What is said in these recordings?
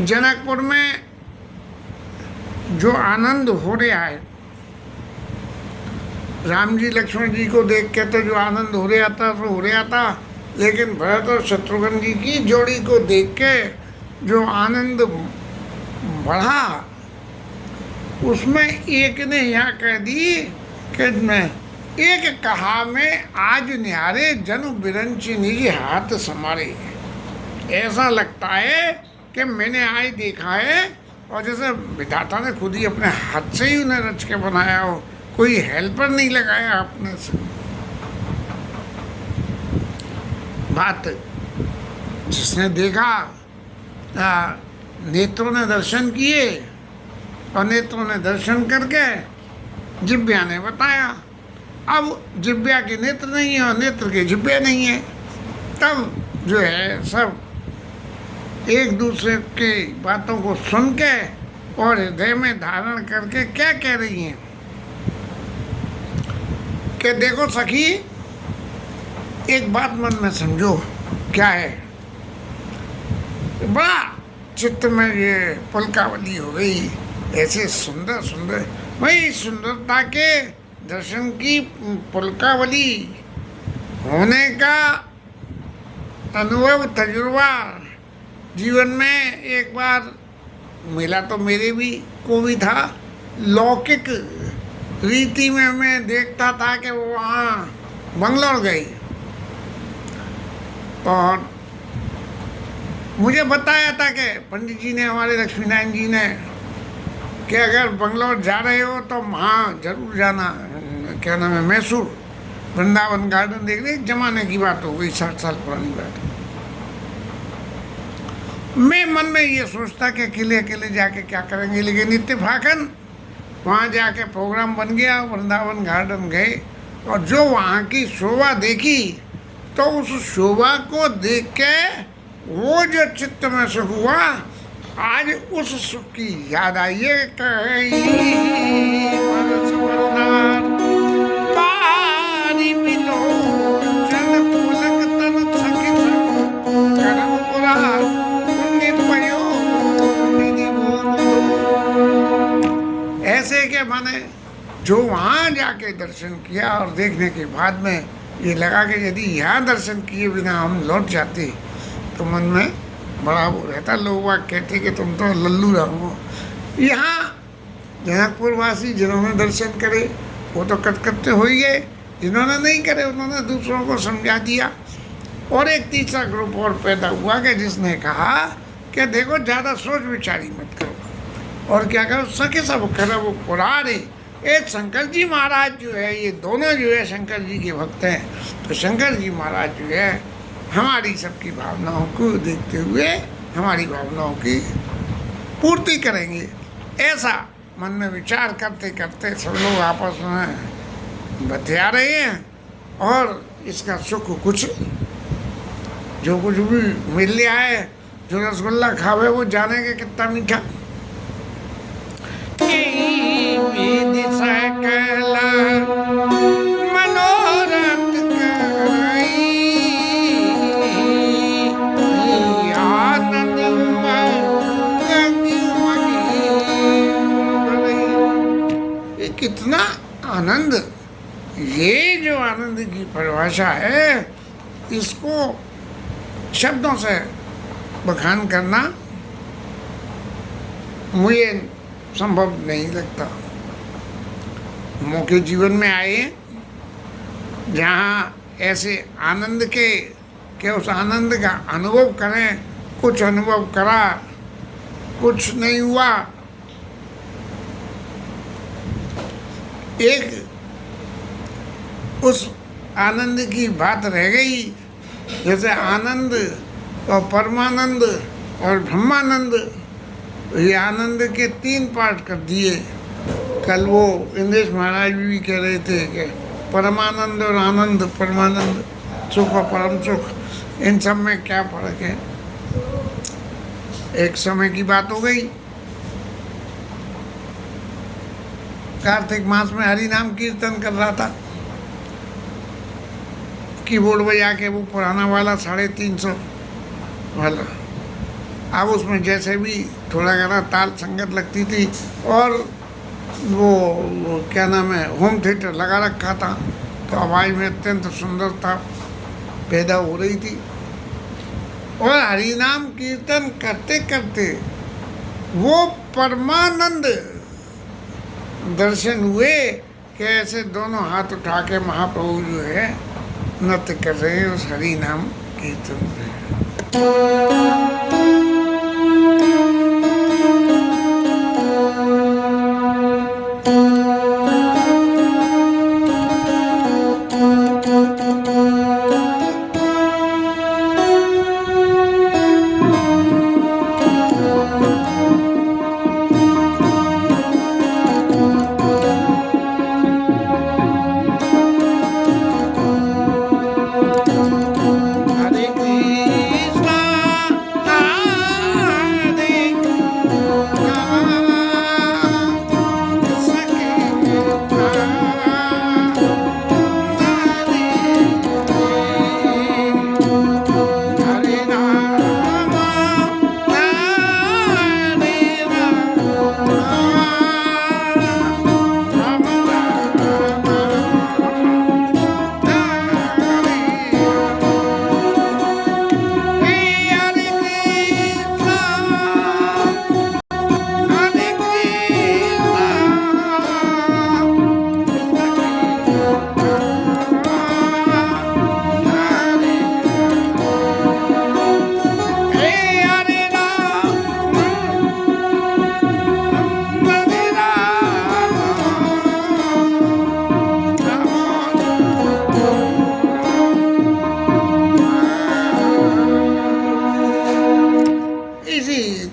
जनकपुर में जो आनंद हो रहा है, राम जी लक्ष्मण जी को देख के तो जो आनंद हो रहा था तो हो रहा था, लेकिन भरत और शत्रुघ्न जी की जोड़ी को देख के जो आनंद बढ़ा, उसमें एक ने यहाँ कह दी कि मैं एक कहा में आज न्यारे जनु बिरंची निजी हाथ समारे। ऐसा लगता है कि मैंने आज देखा है, और जैसे विधाता ने खुद ही अपने हाथ से ही उन्हें रच के बनाया हो, कोई हेल्पर नहीं लगाया अपने से। बात जिसने देखा, नेत्रों ने दर्शन किए और नेत्रों ने दर्शन करके जिब्या ने बताया। अब जिब्या के नेत्र नहीं है और नेत्र के जिब्या नहीं है, तब जो है सब एक दूसरे की बातों को सुन के और हृदय में धारण करके क्या कह रही हैं कि देखो सखी, एक बात मन में समझो। क्या है? बड़ा चित्त में ये पुलकावली हो गई, ऐसे सुंदर सुंदर, वही सुंदरता के दर्शन की पुलकावली होने का अनुभव तजुर्बा जीवन में एक बार मिला तो मेरे भी को भी था। लौकिक रीति में मैं देखता था कि वो वहाँ बंगलौर गई और मुझे बताया था कि पंडित जी ने, हमारे लक्ष्मीनारायण जी ने, कि अगर बंगलौर जा रहे हो तो वहाँ जरूर जाना, क्या नाम है, मैसूर वृंदावन गार्डन देखने। जमाने की बात हो गई, 60 साल पुरानी बात। मैं मन में ये सोचता कि अकेले अकेले जाके क्या करेंगे, लेकिन इत्तेफाकन वहाँ जाके प्रोग्राम बन गया, वृंदावन गार्डन गए और जो वहाँ की शोभा देखी, तो उस शोभा को देख के वो जो चित्त में सुख हुआ, आज उस सुख की याद आई है। ऐसे के माने जो वहाँ जाके दर्शन किया और देखने के बाद में ये लगा कि यदि यहाँ दर्शन किए बिना हम लौट जाते तो मन में बड़ा वो रहता। लोग वहाँ कहते कि तुम तो लल्लू रहो। यहाँ जनकपुर वासी जिन्होंने दर्शन करे वो तो कटकटते हो ही गए, जिन्होंने नहीं करे उन्होंने दूसरों को समझा दिया। और एक तीसरा ग्रुप और पैदा हुआ कि जिसने कहा कि देखो ज़्यादा सोच विचारी मत करो और क्या करो, सके सब करो पुराने। एक शंकर जी महाराज जो है, ये दोनों जो है शंकर जी के भक्त हैं, तो शंकर जी महाराज जो है हमारी सबकी भावनाओं को देखते हुए हमारी भावनाओं की पूर्ति करेंगे। ऐसा मन में विचार करते करते सब लोग आपस में बतिया रहे हैं और इसका सुख कुछ जो कुछ भी मिल लिया है, जो रसगुल्ला खावे वो जानेंगे कितना मीठा। कितना आनंद, ये जो आनंद की परिभाषा है, इसको शब्दों से बखान करना मुझे संभव नहीं लगता। मौके जीवन में आए जहाँ ऐसे आनंद के उस आनंद का अनुभव करें। कुछ अनुभव करा, कुछ नहीं हुआ। एक उस आनंद की बात रह गई, जैसे आनंद और परमानंद और ब्रह्मानंद, ये आनंद के 3 पार्ट कर दिए। कल वो इंद्रेश महाराज भी कह रहे थे कि परमानंद और आनंद, परमानंद सुख और परम सुख, इन सब में क्या फर्क है। एक समय की बात हो गई, कार्तिक मास में हरि नाम कीर्तन कर रहा था, कीबोर्ड बजा के, वो पुराना वाला 350 वाला। अब उसमें जैसे भी थोड़ा घना ताल संगत लगती थी, और वो क्या नाम है, होम थिएटर लगा रखा था, तो आवाज़ में अत्यंत सुंदरता पैदा हो रही थी। और हरिनाम कीर्तन करते करते वो परमानंद दर्शन हुए कि ऐसे दोनों हाथ उठा के महाप्रभु जो है नृत्य कर रहे हैं उस हरि नाम कीर्तन में।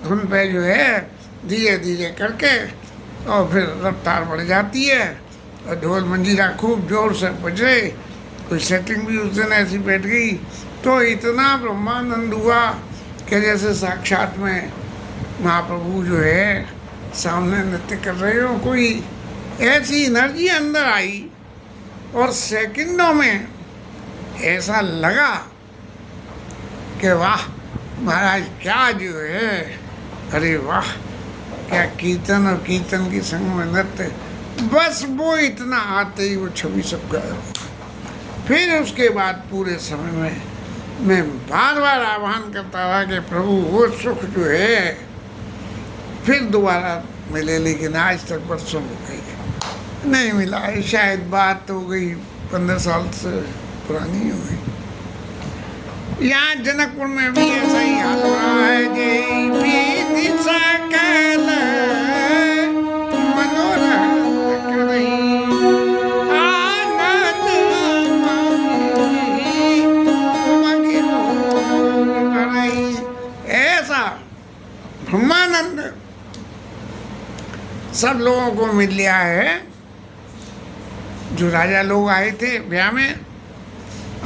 धुन पे जो है धीरे धीरे करके और फिर रफ्तार बढ़ जाती है और ढोल मंजीरा खूब जोर से बजे। कोई सेटिंग भी उस दिन ऐसी बैठ गई तो इतना ब्रह्मानंद हुआ कि जैसे साक्षात में महाप्रभु जो है सामने नृत्य कर रहे हो। कोई ऐसी एनर्जी अंदर आई और सेकंडों में ऐसा लगा कि वाह महाराज क्या जो है, अरे वाह क्या कीर्तन और कीर्तन की संग में नृत्य। बस वो इतना आते ही वो छवि सब गायब। फिर उसके बाद पूरे समय में मैं बार बार आह्वान करता रहा कि प्रभु वो सुख जो है फिर दोबारा मिले, लेकिन आज तक बरसों हो गई नहीं मिला है। शायद बात हो गई 15 साल से पुरानी हो गई। यहाँ जनकपुर में भी ऐसा ही हाल हो रहा है। जय विधि सकल मनोरथ करई, आनंद मगि मोर भरई। ऐसा ब्रह्मानंद सब लोगों को मिल लिया है। जो राजा लोग आए थे ब्याह में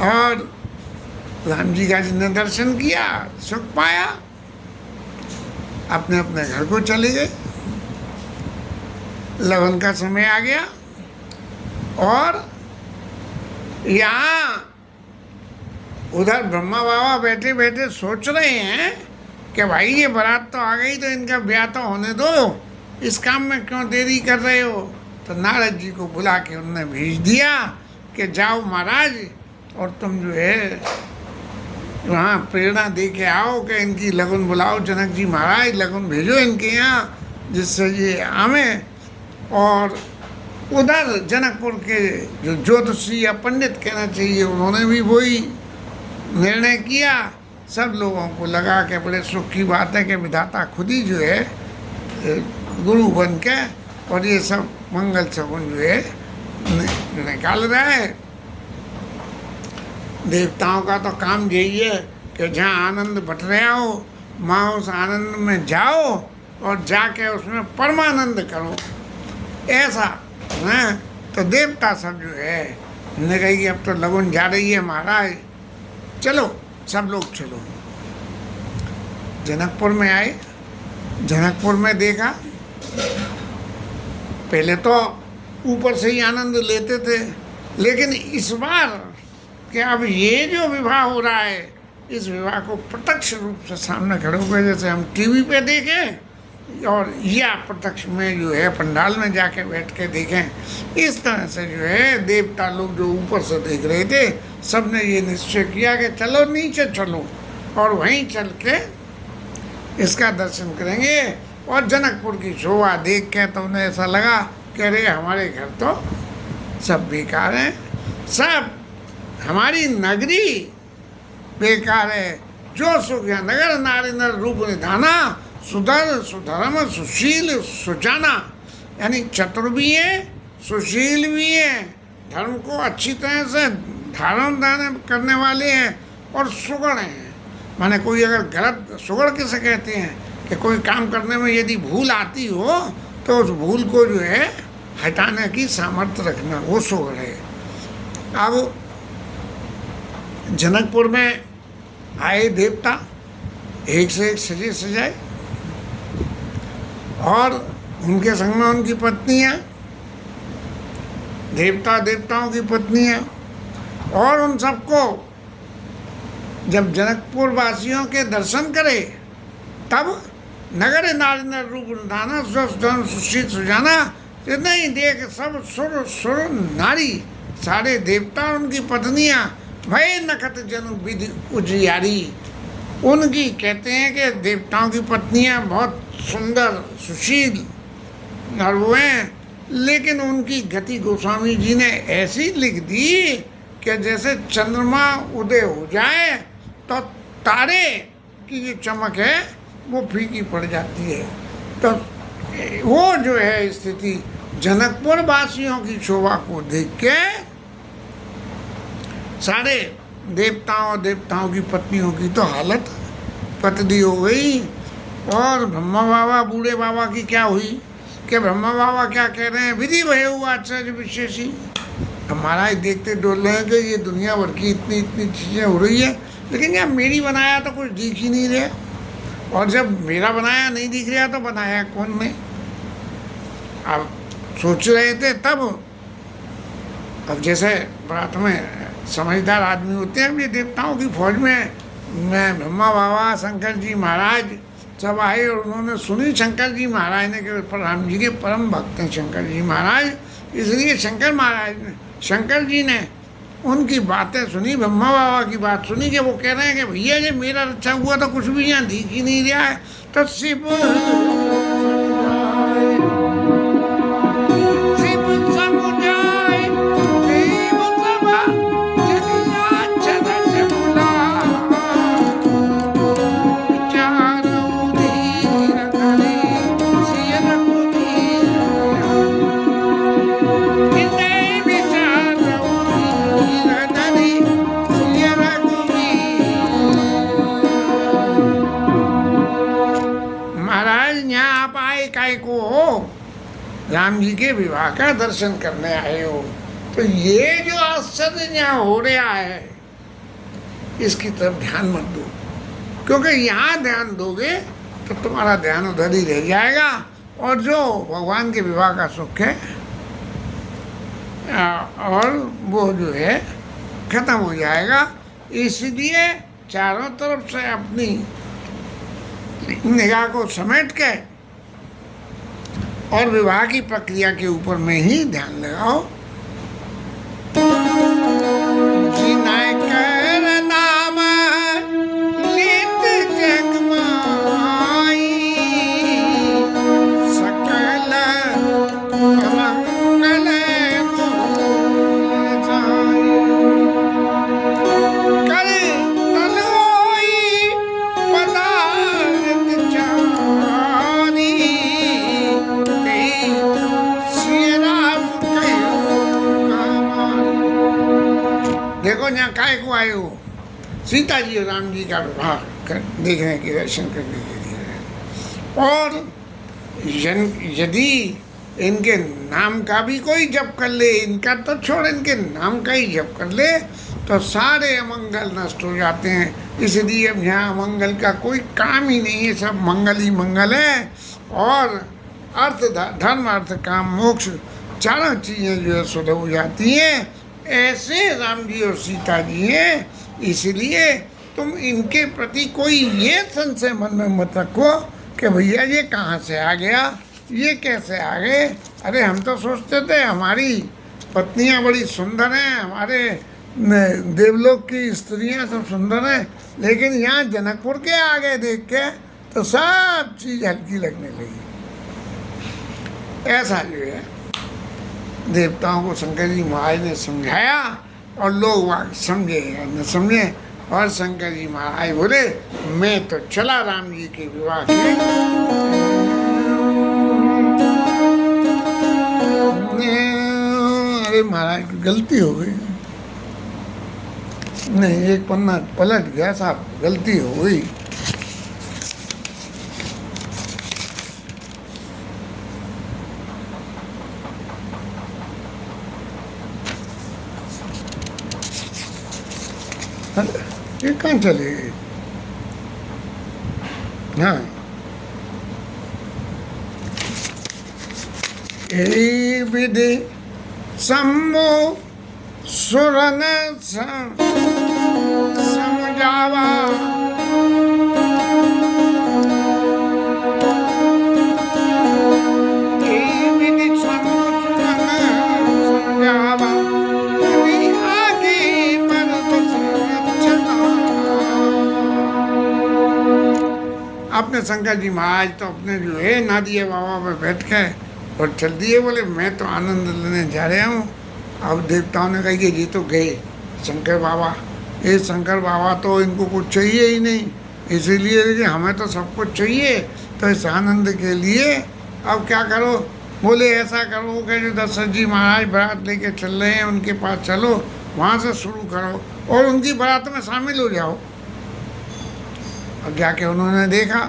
और राम जी का जिन्होंने दर्शन किया, सुख पाया, अपने अपने घर को चले गए। लगन का समय आ गया और यहाँ उधर ब्रह्मा बाबा बैठे बैठे सोच रहे हैं कि भाई ये बारात तो आ गई तो इनका ब्याह तो होने दो, इस काम में क्यों देरी कर रहे हो। तो नारद जी को बुला के उन्होंने भेज दिया कि जाओ महाराज और तुम जो है वहाँ प्रेरणा दे के आओ कि इनकी लगन बुलाओ। जनक जी महाराज लगन भेजो इनके यहाँ जिससे ये आवे। और उधर जनकपुर के जो ज्योतिषी या पंडित कहना चाहिए उन्होंने भी वही निर्णय किया। सब लोगों को लगा कि बड़े सुख की बात है कि विधाता खुद ही जो है गुरु बन के और ये सब मंगल सगुन जो है निकाल रहा है। देवताओं का तो काम यही है कि जहाँ आनंद बट रहा हो वहाँ उस आनंद में जाओ और जाके उसमें परमानंद करो। ऐसा है तो देवता सब जो है ने कही कि अब तो लगन जा रही है महाराज, चलो सब लोग चलो। जनकपुर में आए, जनकपुर में देखा पहले तो ऊपर से ही आनंद लेते थे, लेकिन इस बार कि अब ये जो विवाह हो रहा है इस विवाह को प्रत्यक्ष रूप से सामने खड़े होकर, जैसे हम टीवी पे देखें और या प्रत्यक्ष में जो है पंडाल में जाके बैठ के देखें, इस तरह से जो है देवता लोग जो ऊपर से देख रहे थे, सब ने ये निश्चय किया कि चलो नीचे चलो और वहीं चल के इसका दर्शन करेंगे। और जनकपुर की शोभा देख के तो उन्हें ऐसा लगा कि अरे हमारे घर तो सब बेकार हैं, सब हमारी नगरी बेकार है। जो सुख है नगर नारी नर रूप निधाना, सुधर सुधर्म सुशील सुजाना, यानी चतुर भी है, सुशील भी है, धर्म को अच्छी तरह से धारण करने वाले हैं और सुगण हैं। माने कोई अगर गलत, सुगण किसे कहते हैं कि कोई काम करने में यदि भूल आती हो तो उस भूल को जो है हटाने की सामर्थ्य रखना, वो सुगण है। अब जनकपुर में आए देवता एक से एक सजे सजाए और उनके संग में उनकी पत्नियां, देवताओं की पत्नियां, और उन सबको जब जनकपुर वासियों के दर्शन करे तब नगर नारी नर रूप निधाना, सुधर्म सुशील सुजाना, नहीं देख सब सुर नारी, सारे देवता और उनकी पत्नियां, भय नखत जनु विधि उजियारी। उनकी कहते हैं कि देवताओं की पत्नियां बहुत सुंदर सुशील और वो हैं, लेकिन उनकी गति गोस्वामी जी ने ऐसी लिख दी कि जैसे चंद्रमा उदय हो जाए तो तारे की जो चमक है वो फीकी पड़ जाती है। तो वो जो है स्थिति जनकपुर वासियों की शोभा को देख के सारे देवताओं की पत्नियों की तो हालत पतली हो गई। और ब्रह्मा बाबा, बूढ़े बाबा की क्या हुई कि ब्रह्मा बाबा क्या कह रहे हैं, विधि भय हुआ आचार्य विशेषी। अब महाराज देखते डोल रहे हैं कि ये दुनिया भर की इतनी इतनी चीज़ें हो रही है, लेकिन यार मेरी बनाया तो कुछ दिख ही नहीं रहा, और जब मेरा बनाया नहीं दिख रहा तो बनाया कौन ने। अब सोच रहे थे तब, अब जैसे बात में समझदार आदमी होते हैं, ये देवताओं की फौज में मैं ब्रह्मा बाबा शंकर जी महाराज सब आए और उन्होंने सुनी शंकर जी महाराज ने कि राम जी के परम भक्त हैं शंकर जी महाराज, इसलिए शंकर जी ने उनकी बातें सुनी, ब्रह्मा बाबा की बात सुनी कि वो कह रहे हैं कि भैया ये मेरा रक्षा हुआ तो कुछ भी यहाँ दिख ही नहीं रहा है। तो शिव राम जी के विवाह का दर्शन करने आए हो, तो ये जो आश्चर्य यहाँ हो रहा है इसकी तरफ ध्यान मत दो, क्योंकि यहाँ ध्यान दोगे तो तुम्हारा ध्यान उधर ही रह जाएगा और जो भगवान के विवाह का सुख है और वो जो है खत्म हो जाएगा। इसलिए चारों तरफ से अपनी निगाह को समेट के और विवाह की प्रक्रिया के ऊपर में ही ध्यान लगाओ। नाम लेत जगमाई, सकल मंगल करे तलोई पदार्थ चारी। देखो यहाँ काय को आए हो, सीता जी और राम जी का विवाह देखने के दर्शन करने के लिए। और यदि इनके नाम का भी कोई जप कर ले, इनका तो छोड़, इनके नाम का ही जप कर ले तो सारे अमंगल नष्ट हो जाते हैं। इसलिए अब यहाँ अमंगल का कोई काम ही नहीं है, सब मंगल ही मंगल है। और धर्म अर्थ काम मोक्ष चारों चीज़ें जो है शुद्ध हो जाती हैं। ऐसे राम जी और सीता जी हैं, इसलिए तुम इनके प्रति कोई ये संशय मन में मत रखो कि भैया ये कहाँ से आ गया, ये कैसे आ गए। अरे हम तो सोचते थे हमारी पत्नियां बड़ी सुंदर हैं, हमारे देवलोक की स्त्रियां सब सुंदर हैं, लेकिन यहाँ जनकपुर के आगे देख के तो सब चीज़ हल्की लगने लगी। ऐसा जो है देवताओं को शंकर जी महाराज ने समझाया और लोग वहाँ समझे या न समझे। और शंकर जी महाराज बोले मैं तो चला राम जी के विवाह के। अरे महाराज गलती हो गई, नहीं एक पन्ना पलट गया साहब, गलती हो गई। ये कहाँ चले गए? हाँ यही विधि सम्मो सुरन समझावा, यही विधि सम्मो सुरन समझावा, आगे पर अपने शंकर जी महाराज तो अपने जो है नादिया बाबा पे बैठ के और चल दिए। बोले मैं तो आनंद लेने जा रहा हूँ। अब देवताओं ने कहा कि ये तो गए शंकर बाबा, ये शंकर बाबा तो इनको कुछ चाहिए ही नहीं, इसीलिए कि हमें तो सब कुछ चाहिए, तो इस आनंद के लिए अब क्या करो। बोले ऐसा करो कि जो दशरथ जी महाराज बारात लेके चल रहे हैं उनके पास चलो, वहाँ से शुरू करो और उनकी बारात में शामिल हो जाओ। अब जाके उन्होंने देखा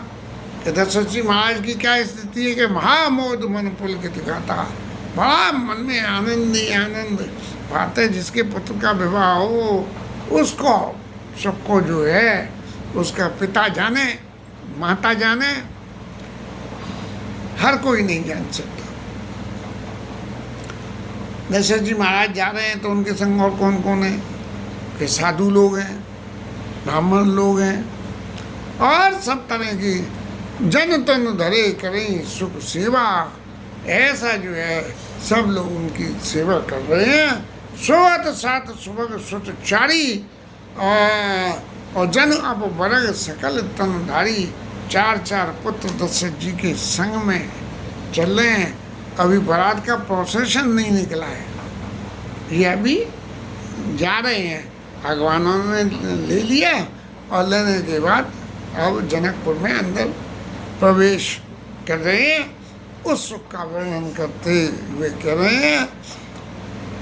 कि दशरथ जी महाराज की क्या स्थिति है कि महामोद मन पुलकित गाता, बड़ा मन में आनंद ही आनंद बातें। जिसके पुत्र का विवाह हो उसको सबको जो है उसका पिता जाने, माता जाने, हर कोई नहीं जान सकता। दशरथ जी महाराज जा रहे हैं तो उनके संग और कौन कौन है कि साधु लोग हैं, ब्राह्मण लोग हैं और सब तरह की जन तन धरे करें सुख सेवा। ऐसा जो है सब लोग उनकी सेवा कर रहे हैं। सोवत सात सुबह सुतचारी और जन अब वर्ग सकल तनधारी, चार चार पुत्र दशरथ जी के संग में चल रहे हैं। अभी बारात का प्रोसेशन नहीं निकला है, ये अभी जा रहे हैं। भगवानों ने ले लिया और लेने के बाद अब जनकपुर में अंदर प्रवेश कर रहे हैं। उस सुख का वर्णन करते हुए कह रहे हैं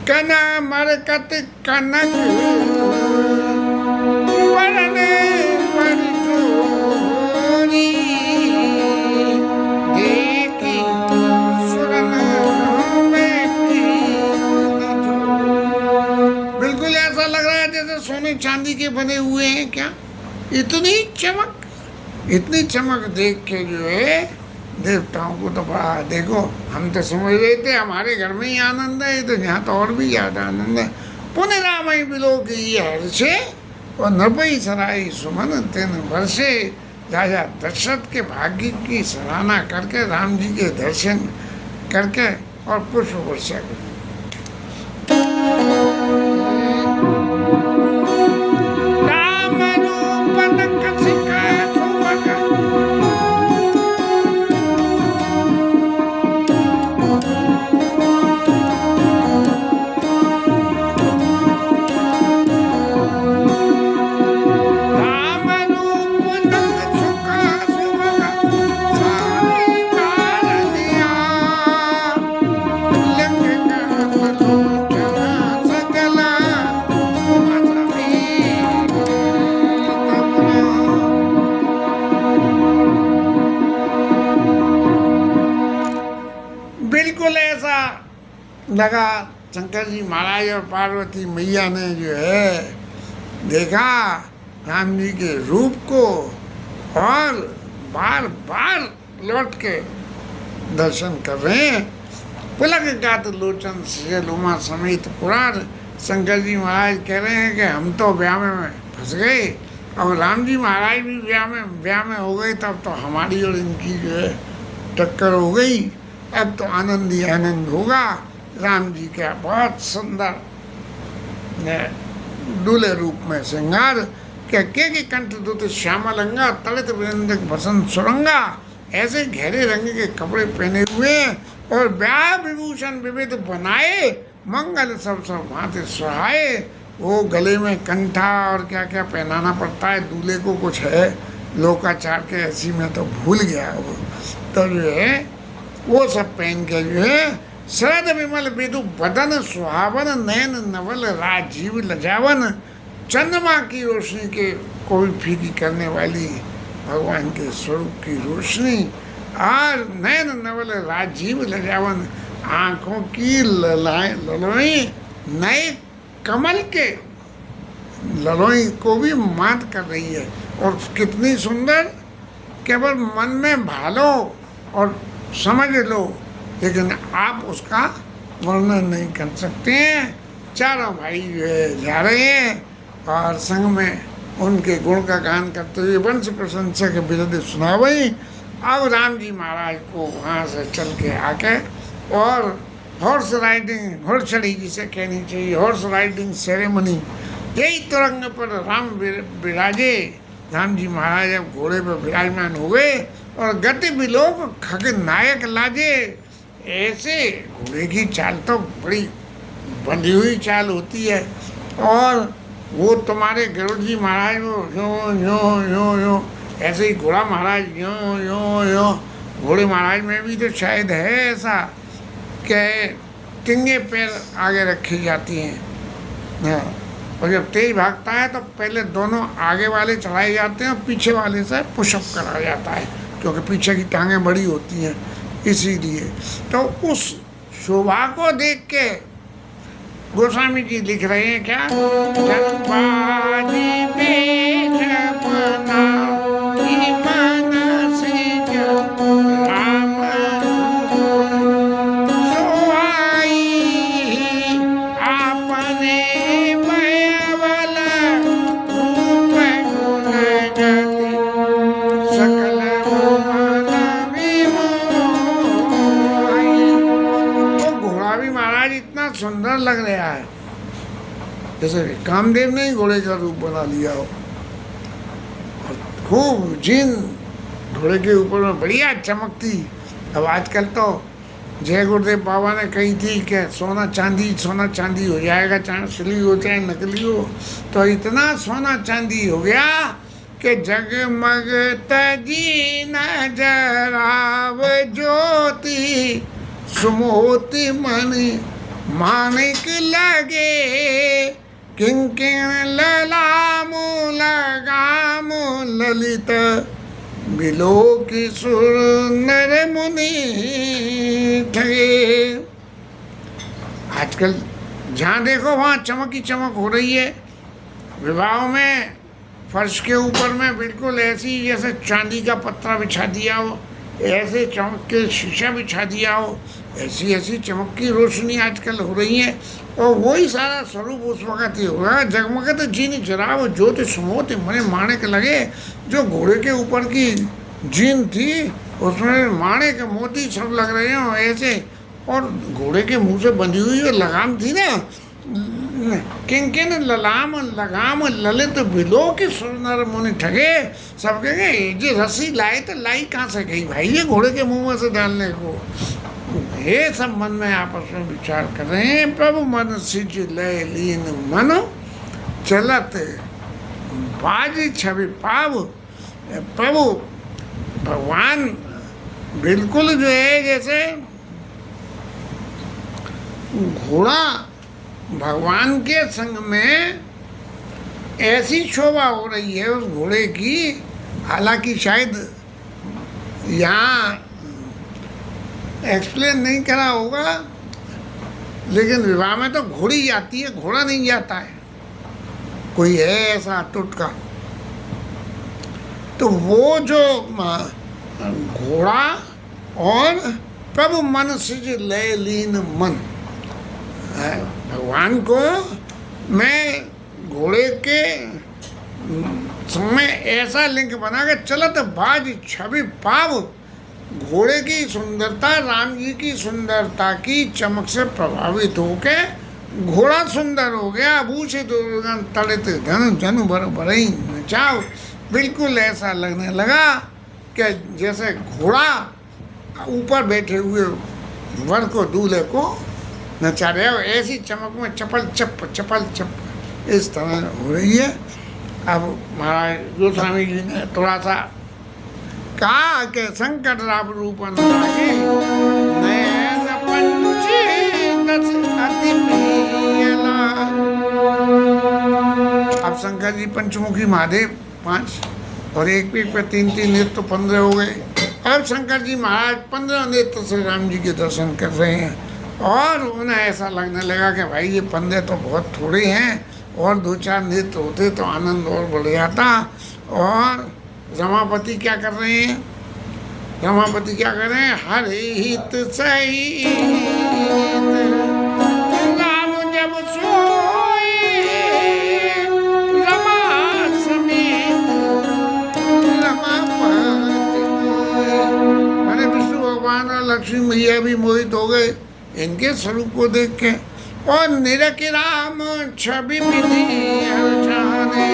कना मरकत कनक वरन बड़ी जोरी, देखी सुरन में बिल्कुल ऐसा लग रहा है जैसे सोने चांदी के बने हुए हैं। क्या इतनी चमक, इतनी चमक देख के जो है देवताओं को तो बड़ा, देखो हम तो समझ रहे थे हमारे घर में ही आनंद है, तो यहाँ तो और भी ज़्यादा आनंद है। पुण्य रामई बिलो की हर्षे और नरभई सराई सुमन तेन वर्षे। राजा दशरथ के भाग्य की सराहना करके राम जी के दर्शन करके और पुष्प वर्षा करें। लगा शंकर जी महाराज और पार्वती मैया ने जो है देखा राम जी के रूप को और बार बार लौट के दर्शन कर रहे हैं। पुलक गात लोचन सजल उमा समेत पुराण। शंकर जी महाराज कह रहे हैं कि हम तो ब्याह में फंस गए, अब राम जी महाराज भी ब्याह में हो गए, तब तो हमारी और इनकी जो है टक्कर हो गई। अब तो आनंद ही आनंद होगा। राम जी का बहुत सुंदर दूल्हे रूप में श्रृंगार, के कंठ दुत श्यामल अंगा, तड़ित वृंदक बसंत सुरंगा, ऐसे गहरे रंग के कपड़े पहने हुए और ब्याह विभूषण विविध बनाए, मंगल सब सब भांति सुहाए। वो गले में कंठा और क्या क्या पहनाना पड़ता है दूल्हे को, कुछ है लोकाचार के, ऐसी में तो भूल गया वो। तो जो है वो सब पहन के जो है शरद विमल विदु बदन सुहावन, नयन नवल राजीव लजावन, चंद्रमा की रोशनी के कोई फीकी करने वाली भगवान के स्वरूप की रोशनी, और नयन नवल राजीव लजावन, आँखों की ललोई नए कमल के ललोई को भी मात कर रही है। और कितनी सुंदर, केवल मन में भालो और समझ लो, लेकिन आप उसका वर्णन नहीं कर सकते हैं। चारों भाई जो है जा रहे हैं और संग में उनके गुण का गान करते हुए वंश प्रशंसा के बिरद सुना वही। अब राम जी महाराज को वहाँ से चल के आके और हॉर्स राइडिंग, घोड़चढ़ी जिसे कहनी चाहिए, हॉर्स राइडिंग सेरेमनी, यही तुरंग पर राम विराजे। राम जी महाराज अब घोड़े पर विराजमान हो गए और गति विलोक खग नायक लाजे। ऐसे घोड़े की चाल तो बड़ी बंधी हुई चाल होती है, और वो तुम्हारे गरुड़ जी महाराज को यूँ यूँ यूँ यूँ, ऐसे ही घोड़ा महाराज यूँ यूँ यूँ। घोड़े महाराज में भी तो शायद है ऐसा कि टिंगे पैर आगे रखी जाती हैं, हाँ। और जब तेज भागता है तो पहले दोनों आगे वाले चढ़ाए जाते हैं और पीछे वाले से पुशअप कराया जाता है, क्योंकि पीछे की टांगें बड़ी होती हैं इसीलिए। तो उस शोभा को देख के गोस्वामी जी लिख रहे हैं क्या, जनबाजी में जपना की मन से जप राम सोहाई, आपने भयवल रूप गुण गति सकल भुवन विमोही। तो घोड़ा भी महाराज इतना सुंदर लग रहा है, जैसे कामदेव ने ही घोड़े का रूप बना लिया हो। और खूब जीन घोड़े के ऊपर में बढ़िया चमकती। अब आजकल तो जय गुरुदेव बाबा ने कही थी कि सोना चांदी हो जाएगा, चाहे असली हो चाहे नकली हो। तो इतना सोना चांदी हो गया कि जगमग तजी नजराव ज्योति, सुमोति मणि मानिक लगे, किंकिण ललामु लगामु ललित, बिलोकी सुर नर मुनि ठगे। आजकल जहाँ देखो वहाँ चमक ही चमक हो रही है। विवाहों में फर्श के ऊपर में बिल्कुल ऐसी जैसे चांदी का पत्रा बिछा दिया हो, ऐसे चमक के शीशा बिछा दिया हो, ऐसी ऐसी चमक की रोशनी आजकल हो रही है। और वही सारा स्वरूप उस वक़्त ही होगा। जगमगत जीन जराव ज्योति सुमोति मणि माणिक लगे। जो घोड़े के ऊपर की जीन थी उसमें माणिक मोती सब लग रहे हो ऐसे, और घोड़े के मुंह से बंधी हुई जो लगाम थी ना, किंकिन ललाम लगाम ललित बिलोक सुनर मुनि ठगे। सब कहेंगे ये रस्सी लाए तो लाई कहाँ से गई भाई ये घोड़े के मुंह में से डालने को। ये सब मन में आपस में विचार कर रहे हैं। प्रभु मन सिज लय लीन मन, चलत बाज छवि पाव। प्रभु भगवान बिल्कुल जो है जैसे घोड़ा भगवान के संग में ऐसी शोभा हो रही है उस घोड़े की। हालांकि शायद यहाँ एक्सप्लेन नहीं करा होगा, लेकिन विवाह में तो घोड़ी जाती है, घोड़ा नहीं जाता है। कोई है ऐसा टुटका। तो वो जो घोड़ा और प्रभु मन सिज लय लीन मन, भगवान को मैं घोड़े के समय ऐसा लिंग बना के चलत बाज छवि पाव। घोड़े की सुंदरता राम जी की सुंदरता की चमक से प्रभावित होके घोड़ा सुंदर हो गया। भूषित तड़ित धनु जनु भर भरई नचाव। बिल्कुल ऐसा लगने लगा कि जैसे घोड़ा ऊपर बैठे हुए वर को दूल्हे को नचा रहे हो। ऐसी चमक में चपल चप इस तरह हो रही है। अब महाराज गोस्वामी जी ने थोड़ा सा कहा कि संकट राम रूप अनुरागी नयन पंची दस अति प्रियला। अब शंकर जी पंचमुखी महादेव 5 और एक पे 3 नेत्र तो 15 हो गए। अब शंकर जी महाराज 15 नेत्र से राम जी के दर्शन कर रहे हैं और उन्हें ऐसा लगने लगा कि भाई ये 15 तो बहुत थोड़े हैं और 2-4 नेत्र होते तो आनंद और बढ़ जाता। और रमापति क्या कर रहे हैं? रमापति क्या कर रहे हैं? हरे हित सहित राम जब सोए रमा समेत रमापति। माने विष्णु भगवान और लक्ष्मी मैया भी मोहित हो गए इनके स्वरूप को देख के। और निरख राम छवि विधि जाने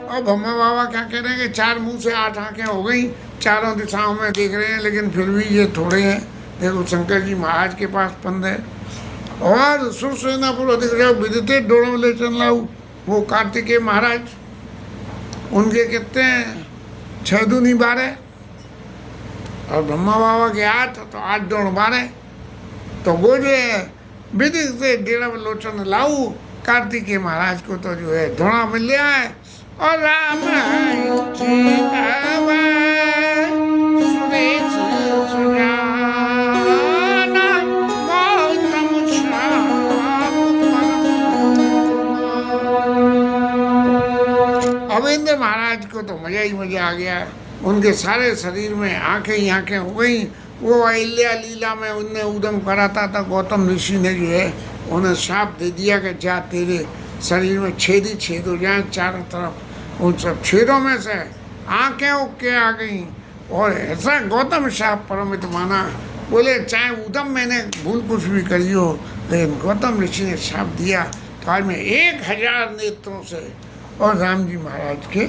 और ब्रह्मा बाबा क्या कह रहे हैं कि 4 मुंह से 8 आंखें हो गई, चारों दिशाओं में देख रहे हैं, लेकिन फिर भी ये थोड़े हैं। देखो शंकर जी महाराज के पास 15 और सुरसेनापुर अधिक विदिते डोड़ोलेचन लाऊ वो कार्तिकेय महाराज उनके कितने हैं? 6 दूनी 12 और ब्रह्मा बाबा के 8 तो 8 दूण 12। तो वो जो है विधि से 1.5 लोचन लाऊ कार्तिकेय महाराज को तो जो है धोना मिल गया है। और राम सुरेश सुजाना गौतम अविंद्र महाराज को तो मजा ही मजा आ गया। उनके सारे शरीर में आंखें ही आंखें हो गई। वो अहिल्या लीला में उनने उदम कराता था। गौतम ऋषि ने जो है उन्हें शाप दे दिया कि जा तेरे शरीर में छेद ही छेद हो जाए चारों तरफ। उन सब छेदों में से आंखें उके आ गई और ऐसा गौतम शाप परमित माना। बोले चाहे उदम मैंने भूल कुछ भी करी हो, लेकिन गौतम ऋषि ने शाप दिया। तो आज मैं 1000 नेत्रों से और राम जी महाराज के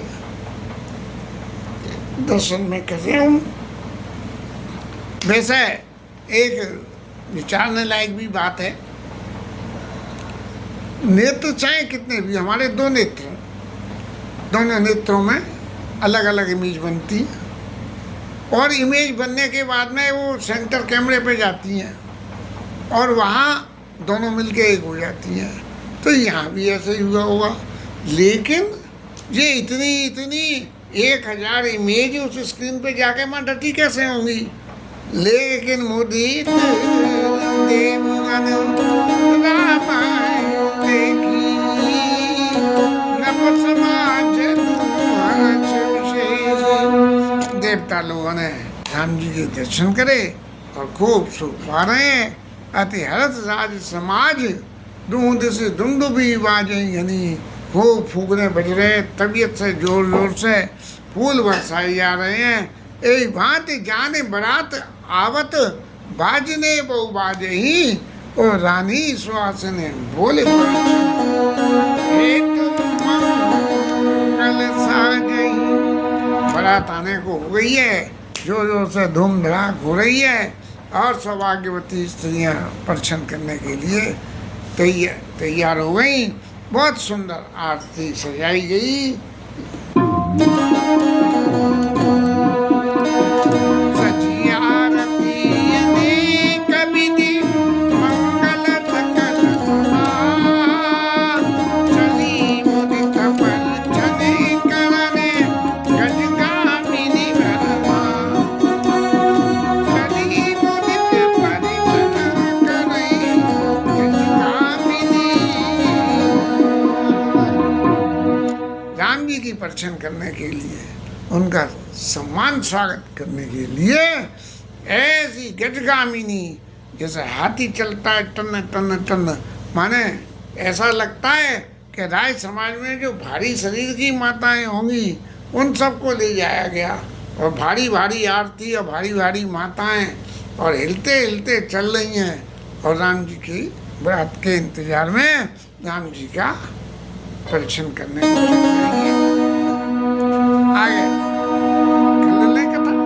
दर्शन में कर रहा हूँ। वैसे एक विचारने लायक भी बात है, नेत्र चाहे कितने भी, हमारे 2 नेत्र, दोनों नेत्रों में अलग अलग इमेज बनती है और इमेज बनने के बाद में वो सेंटर कैमरे पे जाती हैं और वहाँ दोनों मिलके एक हो जाती हैं। तो यहाँ भी ऐसे ही हुआ होगा, लेकिन ये इतनी 1000 इमेज उस स्क्रीन पे जाके मां डटी कैसे होंगी। लेकिन मुदित देवगण रामायण देखी नभ समाज देवता लोगों ने राम जी के दर्शन करे और खूब सुख पा रहे हैं। अति हर्ष राज समाज दूध से धुंध भी बाजे, यानी खूब फूकने बज रहे, तबीयत से जोर जोर से फूल बरसाए जा रहे हैं। ए भांति जाने बरात आवत बाजने बहु बाजे ही और रानी सुहासिने बोले बारात आने को हो गई है, जोर जोर से धूम धड़ाक हो रही है और सौभाग्यवती स्त्रियां दर्शन करने के लिए तैयार हो गई। बहुत सुंदर आरती सजाई गई। सजी आरती अनेक विधि मंगल सकल चली मुदित परिजन करने गजगामिनी भरमा। चली मुदित परिजन करे गजगामिनी। राम जी की परछन करने के लिए, उनका सम्मान स्वागत करने के लिए ऐसी गजगामिनी, जैसे हाथी चलता है टन टन टन, माने ऐसा लगता है कि राय समाज में जो भारी शरीर की माताएं होंगी उन सबको ले जाया गया, और भारी भारी आरती और भारी भारी माताएं, और हिलते हिलते चल रही हैं, और राम जी की बारात के इंतजार में राम जी का परीक्षण करने को चल रही है। आगे कर ले कथा।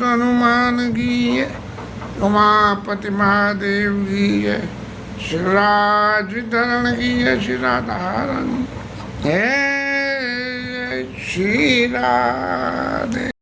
हनुमान की जय, उमापति महादेव की जय, शिवराज वितरण की जय, श्री राधारण, हे श्री राधे।